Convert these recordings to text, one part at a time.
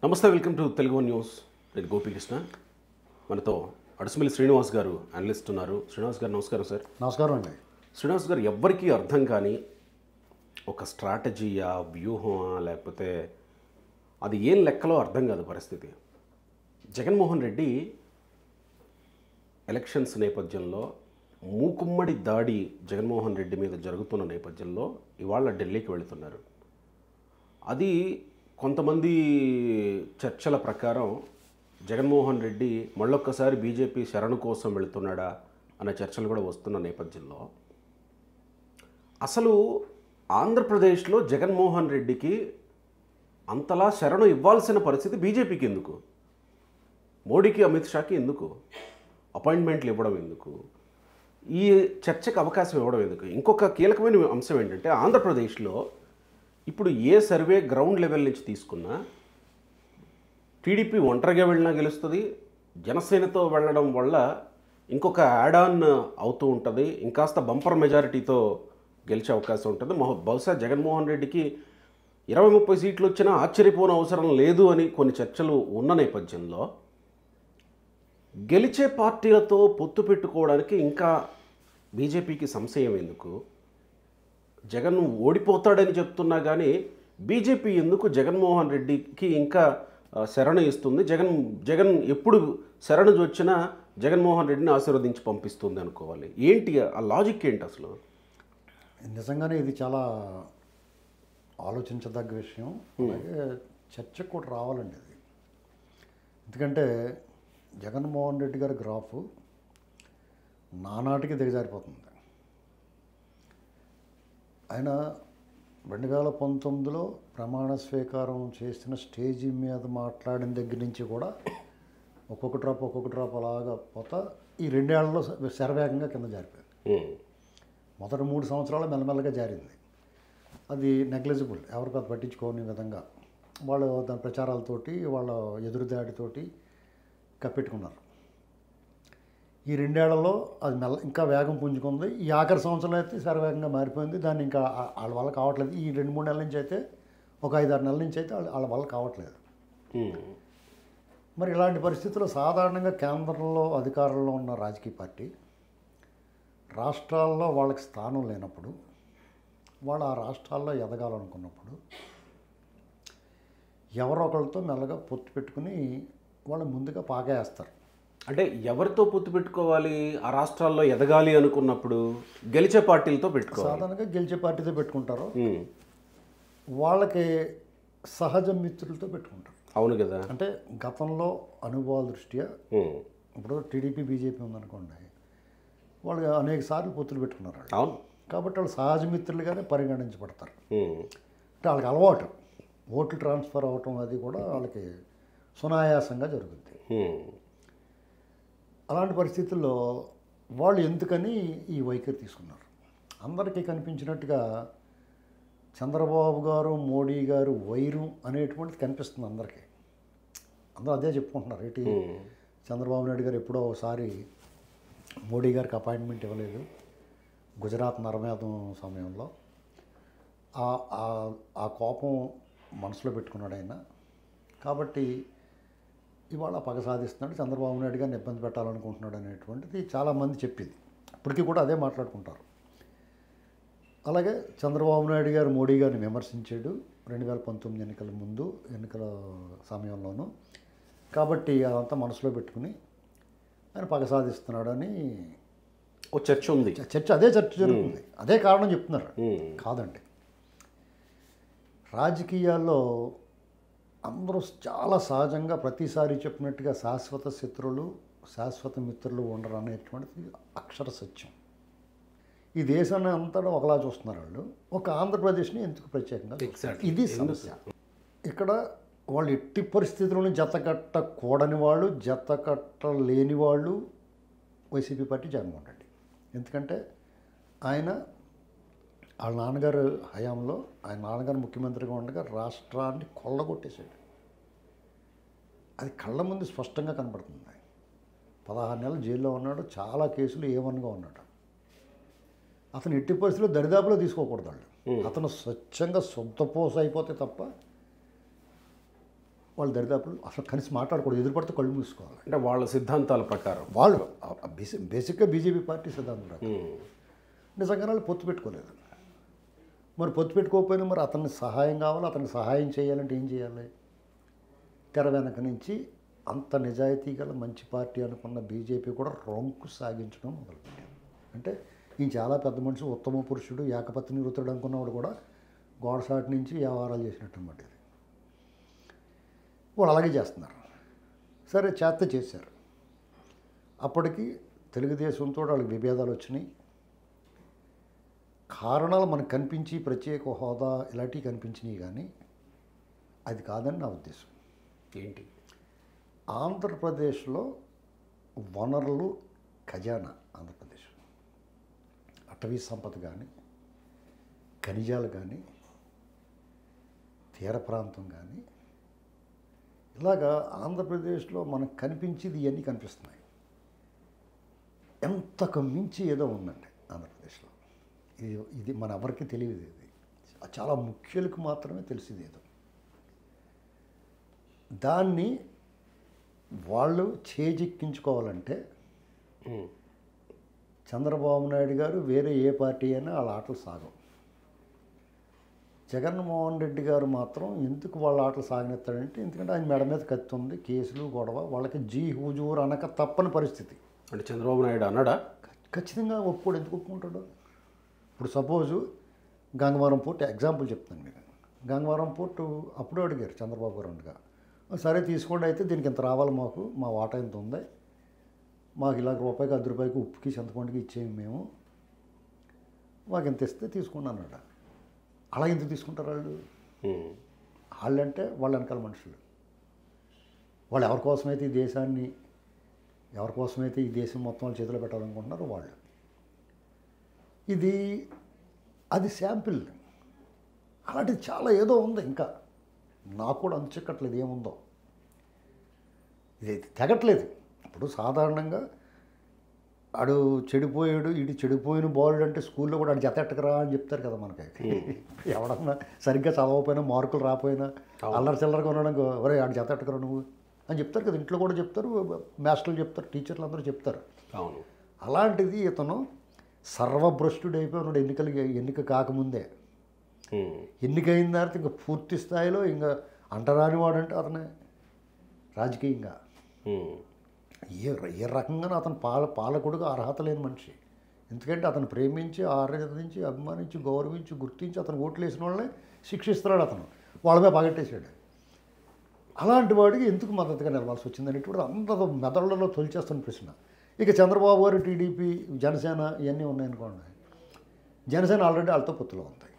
నమస్తే, welcome to Telugu one news. నేను గోపీకృష్ణ. మనతో అడుసుమిల్లి శ్రీనివాస్ గారు అనలిస్ట్ ఉన్నారు. శ్రీనివాస్ గారు నమస్కారం సార్. నమస్కారం అండి. శ్రీనివాస్ గారు, ఎవ్వరికీ అర్థం కాని ఒక స్ట్రాటజీయా, వ్యూహమా, లేకపోతే అది ఏం లెక్కలో అర్థం కాదు పరిస్థితి. జగన్మోహన్ రెడ్డి ఎలక్షన్స్ నేపథ్యంలో మూకుమ్మడి దాడి జగన్మోహన్ రెడ్డి మీద జరుగుతున్న నేపథ్యంలో ఇవాళ ఢిల్లీకి వెళుతున్నారు. అది కొంతమంది చర్చల ప్రకారం జగన్మోహన్ రెడ్డి మళ్ళొక్కసారి బీజేపీ శరణు కోసం వెళుతున్నాడా అనే చర్చలు కూడా వస్తున్న నేపథ్యంలో అసలు ఆంధ్రప్రదేశ్లో జగన్మోహన్ రెడ్డికి అంతలా శరణు ఇవ్వాల్సిన పరిస్థితి బీజేపీకి ఎందుకు? మోడీకి, అమిత్ షాకి ఎందుకు అపాయింట్మెంట్లు ఇవ్వడం ఎందుకు? ఈ చర్చకు అవకాశం ఇవ్వడం ఎందుకు? ఇంకొక కీలకమైన అంశం ఏంటంటే, ఆంధ్రప్రదేశ్లో ఇప్పుడు ఏ సర్వే గ్రౌండ్ లెవెల్ నుంచి తీసుకున్నా టీడీపీ ఒంటరిగా వెళ్ళినా గెలుస్తుంది, జనసేనతో వెళ్ళడం వల్ల ఇంకొక యాడ్ ఆన్ అవుతూ ఉంటుంది, ఇంకాస్త బంపర్ మెజారిటీతో గెలిచే అవకాశం ఉంటుంది. బహుశా జగన్మోహన్ రెడ్డికి 20-30 సీట్లు వచ్చినా ఆశ్చర్యపోని అవసరం లేదు అని కొన్ని చర్చలు ఉన్న నేపథ్యంలో గెలిచే పార్టీలతో పొత్తు పెట్టుకోవడానికి ఇంకా బీజేపీకి సంశయం ఎందుకు? జగన్ ఓడిపోతాడని చెప్తున్నా కానీ బీజేపీ ఎందుకు జగన్మోహన్ రెడ్డికి ఇంకా శరణు ఇస్తుంది? జగన్ ఎప్పుడు శరణు వచ్చినా జగన్మోహన్ రెడ్డిని ఆశీర్వదించి పంపిస్తుంది అనుకోవాలి. ఏంటి ఆ లాజిక్ ఏంటి అసలు? నిజంగానే ఇది చాలా ఆలోచించదగ్గ విషయం. అలాగే చర్చకు కూడా రావాలండి ఇది. ఎందుకంటే జగన్మోహన్ రెడ్డి గారి గ్రాఫ్ నానాటికి దిగజారిపోతుంది. ఆయన 2019లో ప్రమాణ స్వీకారం చేసిన స్టేజీ మీద మాట్లాడిన దగ్గర నుంచి కూడా ఒక్కొక్క డ్రాప్ అలాగా పోతా ఈ 2 ఏళ్లలో శరవేగంగా కింద జారిపోయింది. మొదటి 3 సంవత్సరాలు మెల్లమెల్లగా జారింది. అది నెగ్లిజిబుల్, ఎవరికి అది పట్టించుకోని విధంగా వాళ్ళు దాని ప్రచారాలతోటి వాళ్ళ ఎదురుదాడితోటి కప్పెట్టుకున్నారు. ఈ 2 ఏళ్లలో అది ఇంకా వేగం పుంజుకుంది. ఈ ఆఖరి సంవత్సరం అయితే శరవేగంగా మారిపోయింది. దాన్ని ఇంకా వాళ్ళ వల్ల కావట్లేదు. ఈ 2-3 నెలల నుంచి అయితే, ఒక 5-6 నెలల నుంచి అయితే వాళ్ళ వల్ల కావట్లేదు. మరి ఇలాంటి పరిస్థితుల్లో సాధారణంగా కేంద్రంలో అధికారంలో ఉన్న రాజకీయ పార్టీ రాష్ట్రాల్లో వాళ్ళకి స్థానం లేనప్పుడు, వాళ్ళు ఆ రాష్ట్రాల్లో ఎదగాలనుకున్నప్పుడు ఎవరో ఒకరితో మెల్లగా పొత్తు పెట్టుకుని వాళ్ళు ముందుగా పాకేస్తారు. అంటే ఎవరితో పొత్తు పెట్టుకోవాలి? ఆ రాష్ట్రాల్లో ఎదగాలి అనుకున్నప్పుడు గెలిచే పార్టీలతో పెట్టుకోవాలి. సాధారణంగా గెలిచే పార్టీతో పెట్టుకుంటారు. వాళ్ళకి సహజ మిత్రులతో పెట్టుకుంటారు. అవును కదా. అంటే గతంలో అనుభవాల దృష్ట్యా ఇప్పుడు టీడీపీ, బీజేపీ ఉందనుకోండి, వాళ్ళు అనేక సార్లు పొత్తులు పెట్టుకున్నారు. అవును. కాబట్టి వాళ్ళు సహజ మిత్రులుగానే పరిగణించబడతారు. అంటే వాళ్ళకి అలవాటు ఓట్లు ట్రాన్స్ఫర్ అవ్వటం అది కూడా వాళ్ళకి సునాయాసంగా జరుగుతుంది. అలాంటి పరిస్థితుల్లో వాళ్ళు ఎందుకని ఈ వైఖరి తీసుకున్నారు? అందరికీ కనిపించినట్టుగా చంద్రబాబు గారు, మోడీ గారు వైరం అనేటువంటిది కనిపిస్తుంది అందరికీ. అందరూ అదే చెప్పుకుంటున్నారు. ఏంటి, చంద్రబాబు నాయుడు గారు ఎప్పుడో ఒకసారి మోడీ గారికి అపాయింట్మెంట్ ఇవ్వలేదు గుజరాత్ నరమేధం సమయంలో. ఆ కోపం మనసులో పెట్టుకున్నాడు ఆయన. కాబట్టి ఇవాళ పగ సాధిస్తున్నాడు, చంద్రబాబు నాయుడు గారిని ఇబ్బంది పెట్టాలనుకుంటున్నాడు అనేటువంటిది చాలామంది చెప్పింది. ఇప్పటికీ కూడా అదే మాట్లాడుకుంటారు. అలాగే చంద్రబాబు నాయుడు గారు మోడీ గారిని విమర్శించాడు 2019 ఎన్నికల ముందు, ఎన్నికల సమయంలోనూ. కాబట్టి అదంతా మనసులో పెట్టుకుని ఆయన పగ సాధిస్తున్నాడని ఓ చర్చ ఉంది. అదే చర్చ జరుగుతుంది. అదే కారణం చెప్తున్నారు. కాదండి, రాజకీయాల్లో అందరూ చాలా సహజంగా ప్రతిసారి చెప్పినట్టుగా శాశ్వత శత్రువులు, శాశ్వత మిత్రులు ఉండరు అనేటువంటిది అక్షర సత్యం. ఈ దేశాన్ని అంతా ఒకలా చూస్తున్నారు వాళ్ళు. ఒక ఆంధ్రప్రదేశ్ని ఎందుకు ప్రత్యేకంగా? ఇది సమస్య. ఇక్కడ వాళ్ళు ఎట్టి పరిస్థితులను జతకట్టకూడని వాళ్ళు, జతకట్టలేని వాళ్ళు వైసీపీ పార్టీ జగన్మోహన్ రెడ్డి. ఎందుకంటే ఆయన వాళ్ళ నాన్నగారు హయాంలో, ఆయన నాన్నగారు ముఖ్యమంత్రిగా ఉండగా రాష్ట్రాన్ని కొల్లగొట్టేశాడు. అది కళ్ళ ముందు స్పష్టంగా కనబడుతుంది. 16 నెలలు జైల్లో ఉన్నాడు, చాలా కేసులు A1గా ఉన్నాడు. అతను ఎట్టి పరిస్థితుల్లో దరిదాపులో తీసుకోకూడదు వాళ్ళు. అతను స్వచ్ఛంగా సొంత పోస అయిపోతే తప్ప వాళ్ళ దరిదాపులు అసలు కలిసి మాట్లాడకూడదు, ఎదురుపడితే కళ్ళు మూసుకోవాలి. అంటే వాళ్ళ సిద్ధాంతాల ప్రకారం వాళ్ళు బేసిక్గా బీజేపీ పార్టీ సిద్ధాంతం ప్రకారం నిజంగా వాళ్ళు పొత్తు పెట్టుకోలేదు. మరి పొత్తు పెట్టుకోకపోయినా మరి అతనికి సహాయం కావాలి, అతనికి సహాయం చేయాలంటే ఏం చేయాలి? తెర వెనక నుంచి అంత నిజాయితీ గల మంచి పార్టీ అనుకున్న బీజేపీ కూడా రొంకు సాగించడం మొదలుపెట్టింది. అంటే ఈయన చాలా పెద్ద మనిషి, ఉత్తమ పురుషుడు, ఏకపత్ని వృత్తుడు అనుకున్నవాడు కూడా గోడసాటి నుంచి వ్యవహారాలు చేసినట్టు అన్నమాట. ఇది వాళ్ళు అలాగే చేస్తున్నారు. సరే చేశారు. అప్పటికి తెలుగుదేశంతో వాళ్ళకి విభేదాలు వచ్చినాయి. కారణాలు మనకు కనిపించి ప్రత్యేక హోదా ఇలాంటివి కనిపించినాయి, కానీ అది కాదని నా ఉద్దేశం. ఏంటి? ఆంధ్రప్రదేశ్లో వనరులు ఖజానా, ఆంధ్రప్రదేశ్ అటవీ సంపద కానీ, ఖనిజాలు కానీ, తీర ప్రాంతం కానీ, ఇలాగా ఆంధ్రప్రదేశ్లో మనకు కనిపించేది ఇవన్నీ కనిపిస్తున్నాయి. ఎంతకు మించి ఏదో ఉందండి ఆంధ్రప్రదేశ్లో. ఇది మన ఎవరికి తెలియదు. ఇది చాలా ముఖ్యులకు మాత్రమే తెలిసింది. ఏదో దాన్ని వాళ్ళు చేజిక్కించుకోవాలంటే చంద్రబాబు నాయుడు గారు వేరే ఏ పార్టీ అయినా వాళ్ళ ఆటలు సాగవు. జగన్మోహన్ రెడ్డి గారు మాత్రం ఎందుకు వాళ్ళ ఆటలు సాగనెత్తాడంటే, ఎందుకంటే ఆయన మెడ మీద కత్తి ఉంది, కేసులు గొడవ, వాళ్ళకి జీ హుజూర్ అనక తప్పని పరిస్థితి. అంటే చంద్రబాబు నాయుడు అన్నాడా? ఖచ్చితంగా ఒప్పుకోడు. ఎందుకు ఒప్పుకుంటాడు? ఇప్పుడు సపోజు గంగవరం పోర్టు ఎగ్జాంపుల్ చెప్తాను మీకు. గంగవరం పోర్టు అప్పుడు అడిగారు చంద్రబాబు గారు ఉండగా, సరే తీసుకోండి, అయితే దీనికి ఇంత రావాలి, మాకు మా వాటా ఎంత ఉంది, మాకు ఇలా రూపాయికి 10 రూపాయలకి ఉప్పుకి చింతపండుకి ఇచ్చేయండి, మేము మాకు ఇంత ఇస్తే తీసుకోండి అన్నాడు. అలా ఎందుకు తీసుకుంటారు వాళ్ళు? వాళ్ళంటే వాళ్ళ వెనకాల మనుషులు. వాళ్ళు ఎవరి కోసమైతే ఈ దేశాన్ని, ఎవరి కోసమైతే ఈ దేశం మొత్తం వాళ్ళ చేతిలో పెట్టాలనుకుంటున్నారో వాళ్ళు. అది శాంపిల్. అలాంటిది చాలా ఏదో ఉంది. ఇంకా నాకు కూడా అంచెక్కట్లేదు ఏముందో. ఇది తెగట్లేదు. ఇప్పుడు సాధారణంగా ఆడు చెడిపోయాడు, ఇటు చెడిపోయిన బాలుడు అంటే స్కూల్లో కూడా ఆడు జత ఎట్టకరా అని చెప్తారు కదా మనకి. ఎవడన్నా సరిగ్గా చదవకపోయినా, మార్కులు రాకపోయినా, అల్లరి చిల్లరగా ఉండడానికి, ఒరే ఆడు జత ఎట్టకరా నువ్వు అని చెప్తారు కదా. ఇంట్లో కూడా చెప్తారు, మాస్టర్లు చెప్తారు, టీచర్లు అందరూ చెప్తారు. అవును. అలాంటిది ఇతను సర్వభ్రష్టుడు అయిపోయినాడు ఎన్నిక కాకముందే. ఎన్నికైన తర్వాత ఇంకా పూర్తి స్థాయిలో ఇంకా అంటరాని వాడంటే అతనే రాజకీయంగా. ఏ రకంగా అతను పాలకుడుగా అర్హత లేని మనిషి. ఎందుకంటే అతను ప్రేమించి, ఆరాధించి, అభిమానించి, గౌరవించి, గుర్తించి అతను ఓట్లు వేసిన వాళ్ళని శిక్షిస్తున్నాడు. అతను వాళ్ళ మీద పగట్టేశాడు. అలాంటి వాడికి ఎందుకు మద్దతుగా నిలవాల్సి వచ్చింది అనేటువంటి అందరూ మెదళ్లలో తొలిచేస్తున్న ప్రశ్న. ఇక చంద్రబాబు గారు, టీడీపీ, జనసేన ఇవన్నీ ఉన్నాయనుకోండి. జనసేన ఆల్రెడీ వాళ్ళతో పొత్తులో ఉంది.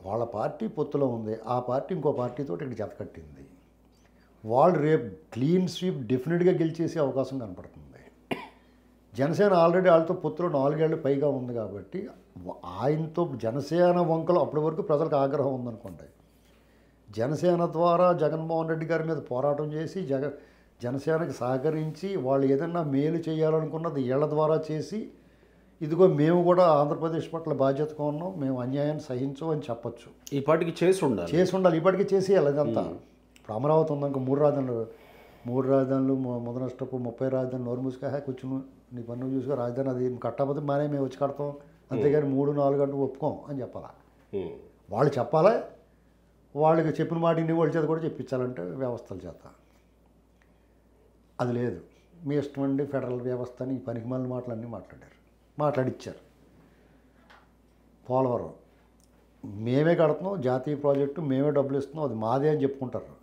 వాళ్ళ పార్టీ పొత్తులో ఉంది. ఆ పార్టీ ఇంకో పార్టీతో ఇక్కడ జత కట్టింది. వాళ్ళు రేపు క్లీన్ స్వీప్ డెఫినెట్గా గెలిచేసే అవకాశం కనపడుతుంది. జనసేన ఆల్రెడీ వాళ్ళతో పొత్తులో 4 ఏళ్ళు పైగా ఉంది కాబట్టి ఆయనతో జనసేన వంకలు అప్పటి వరకు ప్రజలకు ఆగ్రహం ఉందనుకోండి. జనసేన ద్వారా జగన్మోహన్ రెడ్డి గారి మీద పోరాటం చేసి జనసేనకి సహకరించి వాళ్ళు ఏదన్నా మేలు చేయాలనుకున్నది వీళ్ళ ద్వారా చేసి, ఇదిగో మేము కూడా ఆంధ్రప్రదేశ్ పట్ల బాధ్యతగా ఉన్నాం, మేము అన్యాయాన్ని సహించం అని చెప్పచ్చు. ఈ పార్టీకి చేసి ఉండాలి. ఇప్పటికీ చేసేయాలి. ఇదంతా ఇప్పుడు అమరావతి ఉందాక 3 రాజధానులు మొదనష్టపు 30 రాజధానులు నోరు మూసుక కూర్చుని నీ పన్ను చూసుకొని రాజధాని అది కట్టకపోతే మానే మేము వచ్చి కడతాం, అంతేగాని 3-4 గంటలు ఒప్పుకోం అని చెప్పాలా. వాళ్ళు చెప్పాలా. వాళ్ళకి చెప్పిన మాట ఇన్ని వాళ్ళ చేత కూడా చెప్పించాలంటే వ్యవస్థల చేత. అది లేదు. మీ ఇష్టం అండి ఫెడరల్ వ్యవస్థ అని ఈ పనికిమాలిన మాటలన్నీ మాట్లాడిచ్చారు. పోలవరం మేమే కడుతున్నాం, జాతీయ ప్రాజెక్టు మేమే డబ్బులు ఇస్తున్నాం, అది మాదే అని చెప్పుకుంటారు.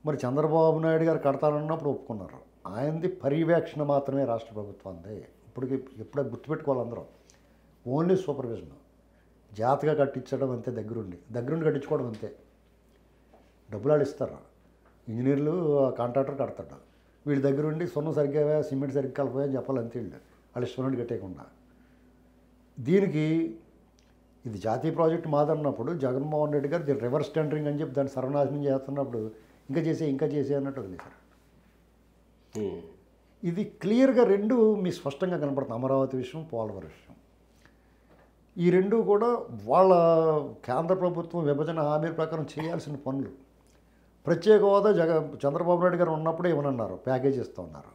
మరి చంద్రబాబు నాయుడు గారు కడతానన్నప్పుడు ఒప్పుకున్నారు. ఆయనది పర్యవేక్షణ మాత్రమే రాష్ట్ర ప్రభుత్వాన్ని. ఎప్పుడే గుర్తుపెట్టుకోవాలి అందరూ. Only supervision. జాతగా కట్టించడం అంతే, దగ్గరుండి కట్టించుకోవడం అంతే. డబ్బులు వాళ్ళు ఇస్తారు. ఇంజనీర్లు కాంట్రాక్టర్ కడతాడు. వీళ్ళ దగ్గరుండి సున్నం సరిగ్గా సిమెంట్ సరిగ్గా కలిపోయా అని చెప్పాలి అంతే. వాళ్ళు ఇష్టం కట్టేయకుండా. దీనికి ఇది జాతీయ ప్రాజెక్టు మాదన్నప్పుడు జగన్మోహన్ రెడ్డి గారు దీన్ని రివర్స్ టెండరింగ్ అని చెప్పి దాన్ని సర్వనాశనం చేస్తున్నప్పుడు ఇంకా చేసే అన్నట్టు వదిలేశారు. ఇది క్లియర్గా రెండు మీకు స్పష్టంగా కనపడుతుంది. అమరావతి విషయం, పోలవరం విషయం. ఈ రెండు కూడా వాళ్ళ కేంద్ర ప్రభుత్వం విభజన హామీల ప్రకారం చేయాల్సిన పనులు. ప్రత్యేక హోదా చంద్రబాబు నాయుడు గారు ఉన్నప్పుడే ఇవ్వనన్నారు, ప్యాకేజీ ఇస్తూ ఉన్నారు.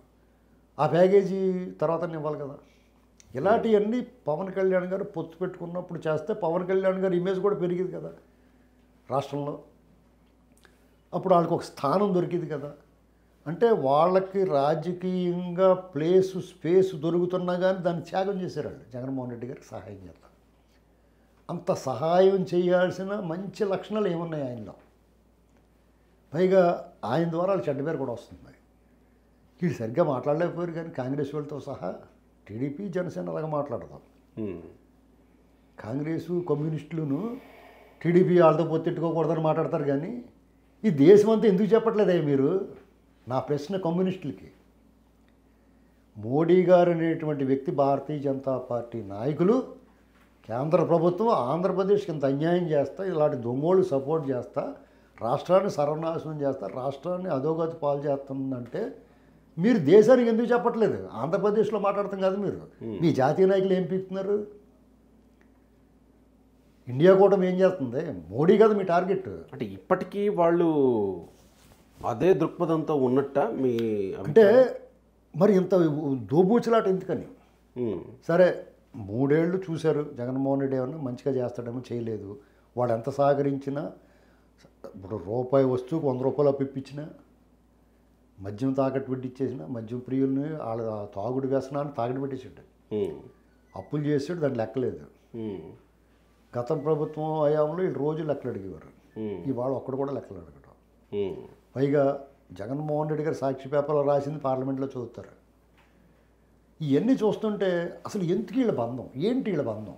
ఆ ప్యాకేజీ తర్వాత ఇవ్వాలి కదా. ఇలాంటివన్నీ పవన్ కళ్యాణ్ గారు పొత్తు పెట్టుకున్నప్పుడు చేస్తే పవన్ కళ్యాణ్ గారి ఇమేజ్ కూడా పెరిగింది కదా రాష్ట్రంలో. అప్పుడు వాళ్ళకి ఒక స్థానం దొరికింది కదా. అంటే వాళ్ళకి రాజకీయంగా స్పేస్ దొరుకుతున్నా కానీ దాన్ని త్యాగం చేశారు వాళ్ళు జగన్మోహన్ రెడ్డి గారికి సహాయం చేస్తారు. అంత సహాయం చేయాల్సిన మంచి లక్షణాలు ఏమున్నాయి ఆయనలో. పైగా ఆయన ద్వారా వాళ్ళ చెడ్డ పేరు కూడా వస్తుంది. వీళ్ళు సరిగ్గా మాట్లాడలేకపోయారు, కానీ కాంగ్రెస్ వాళ్ళతో సహా టీడీపీ జనసేన అలాగా మాట్లాడదాం. కాంగ్రెసు కమ్యూనిస్టులను టీడీపీ వాళ్ళతో పొత్తెట్టుకోకూడదని మాట్లాడతారు, కానీ ఈ దేశం అంతా ఎందుకు చెప్పట్లేదే మీరు? నా ప్రశ్న కమ్యూనిస్టులకి. మోడీ గారు అనేటువంటి వ్యక్తి, భారతీయ జనతా పార్టీ నాయకులు, కేంద్ర ప్రభుత్వం ఆంధ్రప్రదేశ్కి ఇంత అన్యాయం చేస్తా, ఇలాంటి దొంగోళ్ళు సపోర్ట్ చేస్తా, రాష్ట్రాన్ని సర్వనాశనం చేస్తా, రాష్ట్రాన్ని అధోగతి పాలు చేస్తుందంటే మీరు దేశానికి ఎందుకు చెప్పట్లేదు? ఆంధ్రప్రదేశ్లో మాట్లాడతాం కాదు మీరు. మీ జాతీయ నాయకులు ఏం పీకుతున్నారు? ఇండియా కూటమి ఏం చేస్తుంది? మోడీ కదా మీ టార్గెట్. అంటే ఇప్పటికీ వాళ్ళు అదే దృక్పథంతో ఉన్నట్ట మీ అంటే మరి ఇంత దోబూచులాట ఎందుకని? సరే 3 ఏళ్ళు చూశారు జగన్మోహన్ రెడ్డి, ఏమన్నా మంచిగా చేస్తాడేమో, చేయలేదు. వాడు ఎంత సహకరించినా, ఇప్పుడు రూపాయి వస్తువుకు 100 రూపాయలు అప్పిప్పించినా, మద్యం తాకట్టు పెట్టించేసిన, మద్యం ప్రియుల్ని వాళ్ళ తాగుడు వ్యసనాన్ని తాకట్టు పెట్టేసాడు, అప్పులు చేసాడు, దాన్ని లెక్కలేదు. గత ప్రభుత్వం హయాంలో వీళ్ళు రోజు లెక్కలు అడిగేవారు, ఇవాళ ఒక్కడు కూడా లెక్కలు అడగడం. పైగా జగన్మోహన్ రెడ్డి గారు సాక్షి పేపర్లో రాసింది పార్లమెంట్లో చదువుతారు. ఇవన్నీ చూస్తుంటే అసలు ఎందుకు వీళ్ళ బంధం, ఏంటి వీళ్ళ బంధం?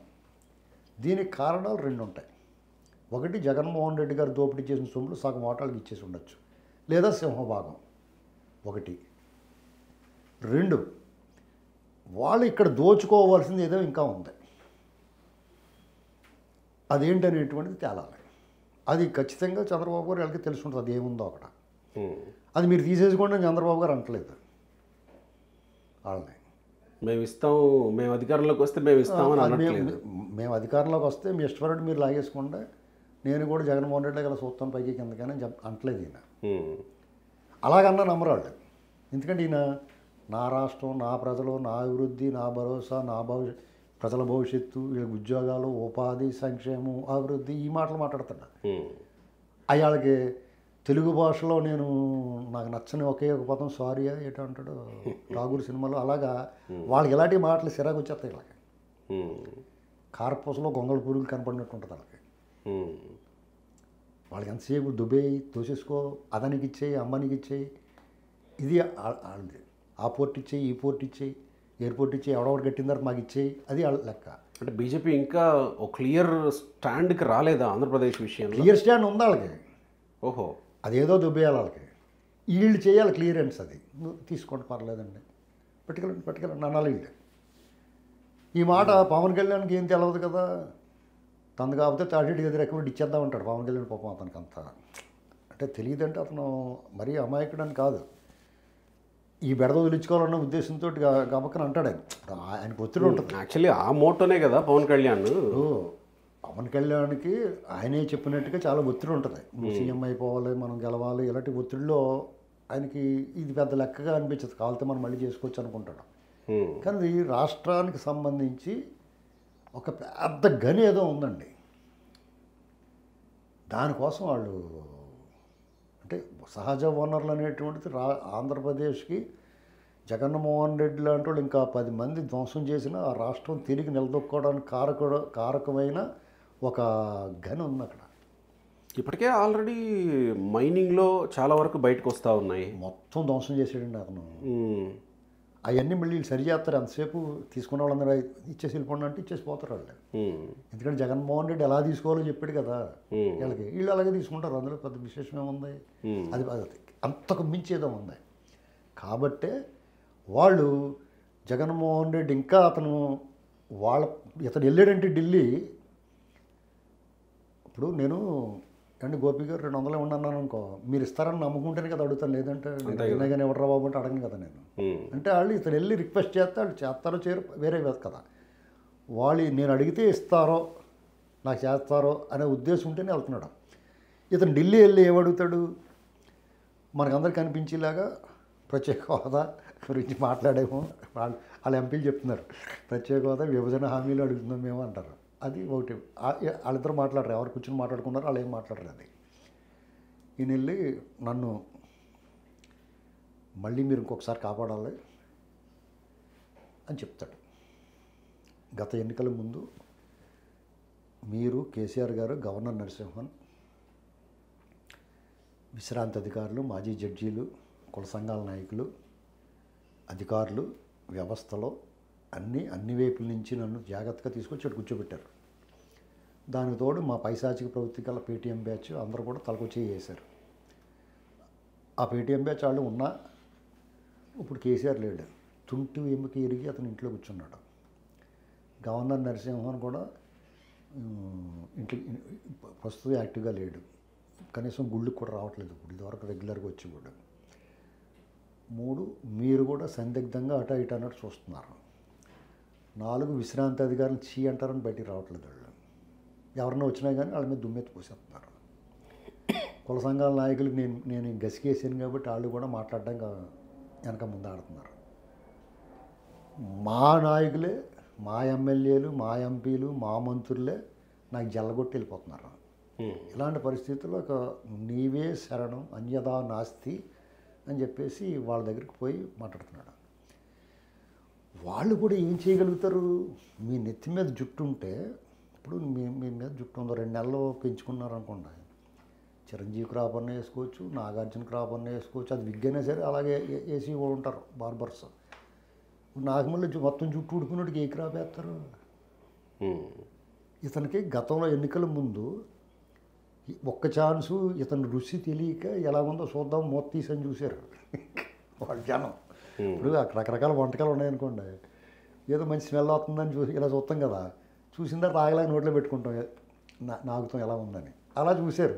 దీనికి కారణాలు 2 ఉంటాయి. ఒకటి, జగన్మోహన్ రెడ్డి గారు దోపిడీ చేసిన సొమ్ములు సగం ఓటాలకు ఇచ్చేసి ఉండొచ్చు, లేదా సింహభాగం. 1. 2, వాళ్ళు ఇక్కడ దోచుకోవాల్సింది ఏదో ఇంకా ఉంది, అదేంటనేటువంటిది తేలాలి. అది ఖచ్చితంగా చంద్రబాబు గారు వాళ్ళకి తెలిసి ఉంటుంది, అది ఏముందో అక్కడ. అది మీరు తీసేసుకోండి అని చంద్రబాబు గారు అంటలేదు వాళ్ళని. మేము ఇస్తాం, మేము అధికారంలోకి వస్తే మేము ఇస్తామని అనట్లేదు. మేము అధికారంలోకి వస్తే మీ ఇష్టపడి మీరు లాగేసుకుంటే నేను కూడా జగన్మోహన్ రెడ్డి గల సూత్రం పైకి కిందకని అంటలేదు ఈయన. అలాగన్నా నమ్మరాళ్ళు. ఎందుకంటే ఈయన నా రాష్ట్రం, నా ప్రజలు, నా అభివృద్ధి, నా భరోసా, నా ప్రజల భవిష్యత్తు, వీళ్ళకి ఉద్యోగాలు, ఉపాధి, సంక్షేమం, అభివృద్ధి, ఈ మాటలు మాట్లాడుతున్నా. అయ్యాళ్ళకి తెలుగు భాషలో నాకు నచ్చని ఒకే ఒక పదం సారీయా ఏంటంటాడు ఠాగూర్ సినిమాలో, అలాగా వాళ్ళకి ఇలాంటి మాటలు సిరాకు వచ్చేస్తాయి. ఇలాగ కారపూసలో గొంగళ పురుగులు కనపడినట్టు ఉంటుంది వాళ్ళకి. వాళ్ళకి ఎంతసేపు దుబాయ్ తోసేసుకో, అదానికి ఇచ్చేయి, అమ్మానికి ఇచ్చేయి, ఇది వాళ్ళది. ఆ పోర్ట్ ఇచ్చేయి, ఈ పోర్ట్ ఇచ్చేయి, ఎయిర్పోర్ట్ ఇచ్చేయి, ఎవడెవడు కట్టిన తర్వాత మాకు ఇచ్చేయి, అది వాళ్ళ లెక్క. అంటే బీజేపీ ఇంకా ఒక క్లియర్ స్టాండ్కి రాలేదా ఆంధ్రప్రదేశ్ విషయంలో? క్లియర్ స్టాండ్ ఉంది వాళ్ళకి. ఓహో, అదేదో దుబ్బేయాలి వాళ్ళకి, వీళ్ళు చేయాలి క్లియరెన్స్. అది నువ్వు తీసుకోండి పర్లేదండి, పట్టుకెళ్ళండి అనాలి వీళ్ళు. ఈ మాట పవన్ కళ్యాణ్కి ఏం తెలియదు కదా, తను కాకపోతే తాటి గది రికమెండ్ ఇచ్చేద్దాం అంటాడు పవన్ కళ్యాణ్. పాపం అతనికి అంత అంటే తెలియదంటే అతను మరీ అమాయకుడని కాదు, ఈ బెడద వదిలించుకోవాలన్న ఉద్దేశంతో గమకని అంటాడు ఆయన. ఆయనకు ఒత్తిడి ఉంటుంది. యాక్చువల్లీ ఆ మోటోనే కదా పవన్ కళ్యాణ్. పవన్ కళ్యాణ్కి ఆయనే చెప్పినట్టుగా చాలా ఒత్తిడి ఉంటుంది. నువ్వు సీఎం అయిపోవాలి, మనం గెలవాలి, ఇలాంటి ఒత్తిడిలో ఆయనకి ఇది పెద్ద లెక్కగా అనిపించదు. కావాలితే మనం మళ్ళీ చేసుకోవచ్చు అనుకుంటాడు. కానీ ఈ రాష్ట్రానికి సంబంధించి ఒక పెద్ద గని ఏదో ఉందండి. దానికోసం వాళ్ళు అంటే సహజ వనరులు అనేటువంటిది ఆంధ్రప్రదేశ్కి జగన్మోహన్ రెడ్డి లాంటి వాళ్ళు ఇంకా 10 మంది ధ్వంసం చేసిన ఆ రాష్ట్రం తిరిగి నిలదొక్కోవడానికి కారకమైన ఒక గని ఉంది అక్కడ. ఇప్పటికే ఆల్రెడీ మైనింగ్లో చాలా వరకు బయటకు వస్తూ ఉన్నాయి. మొత్తం ధ్వంసం చేసాడండి అతను. అవన్నీ మళ్ళీ సరి చేస్తారు. ఎంతసేపు తీసుకున్న వాళ్ళందరూ ఇచ్చేసి వెళ్ళిపోండి అంటే ఇచ్చేసి పోతారు వాళ్ళు. ఎందుకంటే జగన్మోహన్ రెడ్డి ఎలా తీసుకోవాలో చెప్పాడు కదా వీళ్ళకి, వీళ్ళు అలాగే తీసుకుంటారు. అందులో పెద్ద విశేషం ఏముంది, అది అంతకు మించి ఏదో ఉంది. కాబట్టే వాళ్ళు జగన్మోహన్ రెడ్డి ఇంకా ఇతను వెళ్ళాడంటే ఢిల్లీ. ఇప్పుడు నేను గోపి గారు 200 ఉన్నాను అనుకో, మీరు ఇస్తారని నమ్ముకుంటేనే కదా అడుగుతాను, లేదంటే కానీ ఎవడరా బాబు అంటే అడగను కదా నేను. అంటే వాళ్ళు ఇతను వెళ్ళి రిక్వెస్ట్ చేస్తే వాళ్ళు చేస్తారో చేయరు వేరే కదా. వాళ్ళు నేను అడిగితే ఇస్తారో నాకు చేస్తారో అనే ఉద్దేశం ఉంటేనే వెళ్తున్నాడు. ఇతను ఢిల్లీ వెళ్ళి ఏమడుగుతాడు, మనకందరికి కనిపించేలాగా ప్రత్యేక హోదా గురించి మాట్లాడేమో వాళ్ళ ఎంపీలు చెప్తున్నారు. ప్రత్యేక హోదా విభజన హామీలు అడుగుతున్నాం మేము అంటారు. అది ఒకటి. వాళ్ళిద్దరు మాట్లాడరు, ఎవరు కూర్చొని మాట్లాడుకున్నారు, వాళ్ళు ఏం మాట్లాడరు. అది ఈయన వెళ్ళి నన్ను మళ్ళీ మీరు ఇంకొకసారి కాపాడాలి అని చెప్తాడు. గత ఎన్నికల ముందు మీరు కేసీఆర్ గారు, గవర్నర్ నరసింహన్, విశ్రాంతి అధికారులు, మాజీ జడ్జీలు, కుల సంఘాల నాయకులు, అధికారులు, వ్యవస్థలో అన్ని వైపుల నుంచి నన్ను జాగ్రత్తగా తీసుకొచ్చి అటు కూర్చోబెట్టారు. దానికి తోడు మా పైశాచిక ప్రవృత్తి గల పేటీఎం బ్యాచ్ అందరూ కూడా తలకొచ్చి చేశారు. ఆ పేటీఎం బ్యాచ్ వాళ్ళు ఉన్నా ఇప్పుడు కేసీఆర్ లేడు. తుంటి ఎముక ఎరిగి అతను ఇంట్లో కూర్చున్నాడు. గవర్నర్ నరసింహన్ కూడా ఇంట్లో ప్రస్తుతం యాక్టివ్గా లేడు. కనీసం గుళ్ళకి కూడా రావట్లేదు ఇప్పుడు, ఇదివరకు రెగ్యులర్గా వచ్చి కూడా. 3, మీరు కూడా సందిగ్ధంగా అటు ఇటు అన్నట్టు చూస్తున్నారు. 4, విశ్రాంతి అధికారులు చీ అంటారని బయటికి రావట్లేదు వాళ్ళు. ఎవరన్నా వచ్చినా కానీ వాళ్ళ మీద దుమ్మెత్తి పోసేస్తున్నారు. కుల సంఘాల నాయకులకు నేను గసికేసాను కాబట్టి వాళ్ళు కూడా మాట్లాడడానికి వెనక ముందు ఆడుతున్నారు. మా నాయకులే, మా ఎమ్మెల్యేలు, మా ఎంపీలు, మా మంత్రులే నాకు జల్లగొట్టి వెళ్ళిపోతున్నారు. ఇలాంటి పరిస్థితుల్లో ఒక నీవే శరణం అన్యదా నాస్తి అని చెప్పేసి వాళ్ళ దగ్గరికి పోయి మాట్లాడుతున్నాడు. వాళ్ళు కూడా ఏం చేయగలుగుతారు? మీ నెత్తి మీద జుట్టు ఉంటే, ఇప్పుడు మీ మీద జుట్టు ఉందో 2 నెలలు పెంచుకున్నారనుకోండి, చిరంజీవి క్రాప్ అన్న వేసుకోవచ్చు, నాగార్జున క్రాప్ అన్న వేసుకోవచ్చు, అది విగ్గైనా సరే అలాగే వేసి ఉంటారు బార్బర్స్. నాకు మళ్ళీ మొత్తం జుట్టు ఉడుకున్నట్టుగా ఏ క్రాప్ వేస్తారు? ఇతనికి గతంలో ఎన్నికల ముందు ఒక్క ఛాన్సు ఇతను రుచి తెలియక ఎలా ఉందో చూద్దాం మూత తీసని చూశారు వాళ్ళు జనం. ఇప్పుడు రకరకాల వంటకాలు ఉన్నాయనుకోండి, ఏదో మంచి స్మెల్ అవుతుందని చూసి ఇలా చూస్తాం కదా, చూసిన తర్వాత ఆగలేక నోట్లో పెట్టుకుంటాం నాగుతాం ఎలా ఉందని. అలా చూశారు.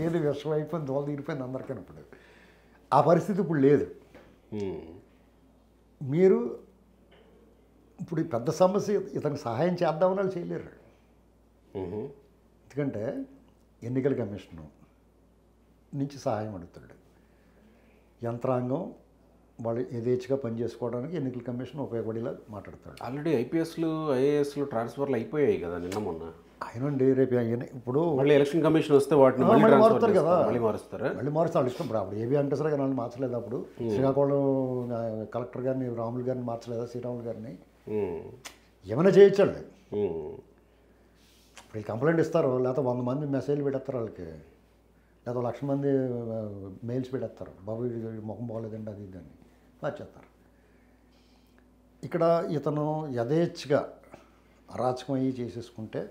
ఏది విషం అయిపోయింది, దోల తీరిపోయింది అందరికీ. ఇప్పుడు ఆ పరిస్థితి ఇప్పుడు లేదు. మీరు ఇప్పుడు ఈ పెద్ద సమస్య ఇతనికి సహాయం చేద్దామని వాళ్ళు చేయలేరు. ఎందుకంటే ఎన్నికల కమిషను నుంచి సహాయం అడుగుతాడు. యంత్రాంగం వాళ్ళు యథేచ్ఛగా పనిచేసుకోవడానికి ఎన్నికల కమిషన్ ఉపయోగపడేలా మాట్లాడతాడు. ఆల్రెడీ ఐపీఎస్లు, ఐఏఎస్లు ట్రాన్స్ఫర్లు అయిపోయాయి కదా నిన్న మొన్న. అయినండి రేపు ఇప్పుడు మళ్ళీ ఎలక్షన్ కమిషన్ వస్తే వాటిని మారుస్తారు కదా, మళ్ళీ మారుస్తారు. వాళ్ళు ఇష్టం. అప్పుడు ఏబీ వెంకటేశ్వర గారిని మార్చలేదు, అప్పుడు శ్రీకాకుళం కలెక్టర్ గారిని రాములు గారిని మార్చలేదా, శ్రీరాములు గారిని ఏమైనా చేయొచ్చండి. వీళ్ళు కంప్లైంట్ ఇస్తారు, లేకపోతే 100 మంది మెసేజ్లు పెట్టేస్తారు వాళ్ళకి, లేదా 1,00,000 మంది మెయిల్స్ పెట్టేస్తారు, బాబు ముఖం బాగోలేదండి అది ఇది అని మార్చేస్తారు. ఇక్కడ ఇతను యథేచ్ఛగా అరాచకం అయ్యి చేసేసుకుంటే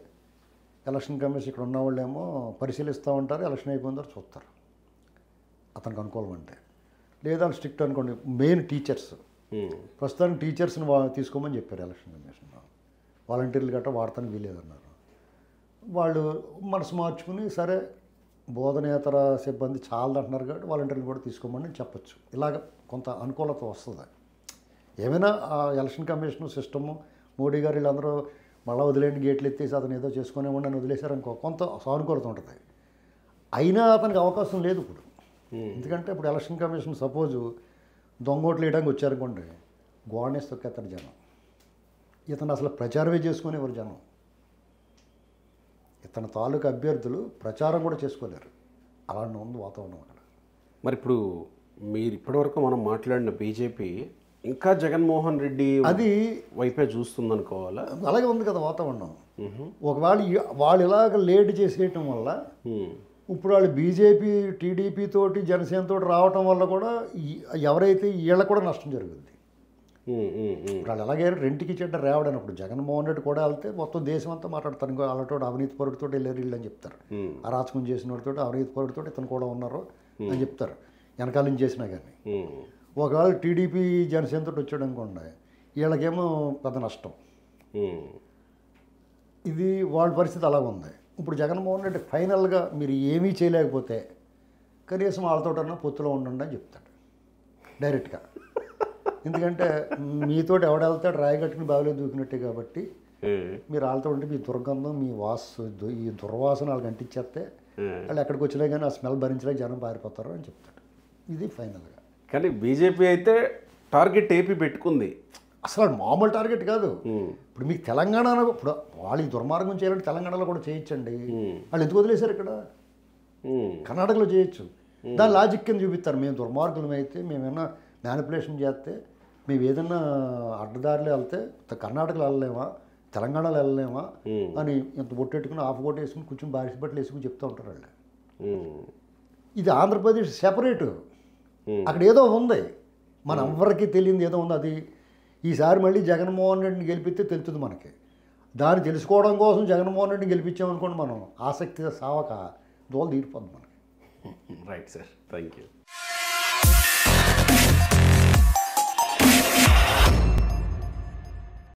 ఎలక్షన్ కమిషన్ ఇక్కడ ఉన్న వాళ్ళేమో పరిశీలిస్తూ ఉంటారు, ఎలక్షన్ అయిపోయిన తర్వాత చూస్తారు అతనికి అనుకూలం అంటే. లేదా స్ట్రిక్ట్ అనుకోండి, మెయిన్ టీచర్స్, ప్రస్తుతానికి టీచర్స్ని తీసుకోమని చెప్పారు ఎలక్షన్ కమిషన్. వాలంటీర్లు గట్రా వాడతానికి వీలేదన్నారు. వాళ్ళు మనసు మార్చుకుని సరే బోధనేతర సిబ్బంది చాలదంటున్నారు కాబట్టి వాలంటీర్లు కూడా తీసుకోమని చెప్పచ్చు. ఇలాగ కొంత అనుకూలత వస్తుంది. ఏమైనా ఆ ఎలక్షన్ కమిషన్ సిస్టము, మోడీ గారు వీళ్ళందరూ మళ్ళీ వదిలేండి గేట్లు ఎత్తేసి అతను ఏదో చేసుకునే ఉండని వదిలేశారనుకో, కొంత సానుకూలత ఉంటుంది. అయినా అతనికి అవకాశం లేదు ఇప్పుడు. ఎందుకంటే ఇప్పుడు ఎలక్షన్ కమిషన్ సపోజు దొంగోట్లు వేయడానికి వచ్చారనుకోండి, గోడనేసి తొక్కేస్తారు జనం. ఇతను అసలు ప్రచారమే చేసుకునేవారు జనం. ఇతని తాలూకు అభ్యర్థులు ప్రచారం కూడా చేసుకోలేరు. అలాంటి ఉంది వాతావరణం అక్కడ. మరి ఇప్పుడు మీరు ఇప్పటివరకు మనం మాట్లాడిన బీజేపీ ఇంకా జగన్మోహన్ రెడ్డి అది వైపే చూస్తుంది అనుకోవాలా? అలాగే ఉంది కదా వాతావరణం. ఒకవేళ వాళ్ళు ఇలాగ లేట్ చేసేయటం వల్ల ఇప్పుడు వాళ్ళు బీజేపీ, టీడీపీ తోటి, జనసేన తోటి రావటం వల్ల కూడా ఎవరైతే వీళ్ళకు కూడా నష్టం జరుగుద్ది. ఇప్పుడు వాళ్ళు ఎలాగే రెంట్కి చెడ్డ రేవడనప్పుడు జగన్మోహన్ రెడ్డి కూడా వెళ్తే మొత్తం దేశం అంతా మాట్లాడతారు, ఇంకో వాళ్ళతో అవినీతి పరుడితో వెళ్ళారు వీళ్ళు అని చెప్తారు. అరాచకం చేసిన వాడితో, అవినీతి పరుడితో ఇతను కూడా ఉన్నారు అని చెప్తారు వెనకాల నుంచి చేసినా కానీ. ఒకవేళ టీడీపీ జనసేనతో వచ్చాడు అనుకోండి, వీళ్ళకేమో పెద్ద నష్టం. ఇది వాళ్ళ పరిస్థితి అలా ఉంది. ఇప్పుడు జగన్మోహన్ రెడ్డి ఫైనల్గా మీరు ఏమీ చేయలేకపోతే కనీసం వాళ్ళతోటన్నా పొత్తులో ఉండండి అని చెప్తాడు డైరెక్ట్గా. ఎందుకంటే మీతోటి ఎవడెళ్తాడు రాయగట్టుకుని బావిలో దూకినట్టే కాబట్టి మీరు వాళ్ళతో ఉంటే మీ దుర్గంధం, మీ ఈ దుర్వాసన వాళ్ళకి అంటించేస్తే వాళ్ళు ఎక్కడికి వచ్చినా కానీ ఆ స్మెల్ భరించలేక జనం పారిపోతారు అని చెప్తాడు. ఇది ఫైనల్గా. కానీ బీజేపీ అయితే టార్గెట్ ఏపీ పెట్టుకుంది. అసలు మామూలు టార్గెట్ కాదు. ఇప్పుడు మీకు తెలంగాణ ఇప్పుడు వాళ్ళు ఈ దుర్మార్గం చేయాలంటే తెలంగాణలో కూడా చేయొచ్చండి. వాళ్ళు ఎందుకు వదిలేశారు ఇక్కడ? కర్ణాటకలో చేయొచ్చు. దాని లాజిక్ కింద చూపిస్తారు. మేము దుర్మార్గులం అయితే, మేమేమన్నా మ్యానిపులేషన్ చేస్తే, మేము ఏదన్నా అడ్డదారిలో వెళ్తే కర్ణాటకలో వెళ్ళలేమా, తెలంగాణలో వెళ్ళలేమా అని ఇంత బొట్టెట్టుకుని ఆఫ్ కొట్టు వేసుకుని కూర్చొని బారిసి బట్టలు వేసుకుని చెప్తూ ఉంటారు వాళ్ళు. ఇది ఆంధ్రప్రదేశ్ సెపరేటు. అక్కడ ఏదో ఉంది, మన ఎవ్వరికీ తెలియదు ఏదో ఉంది. అది ఈసారి మళ్ళీ జగన్మోహన్ రెడ్డిని గెలిపిస్తే తెలుస్తుంది మనకి. దాన్ని తెలుసుకోవడం కోసం జగన్మోహన్ రెడ్డిని గెలిపించామనుకోండి, మనం ఆసక్తిగా సావక దోలు తీరిపోద్ది మనకి. Right sir, thank you.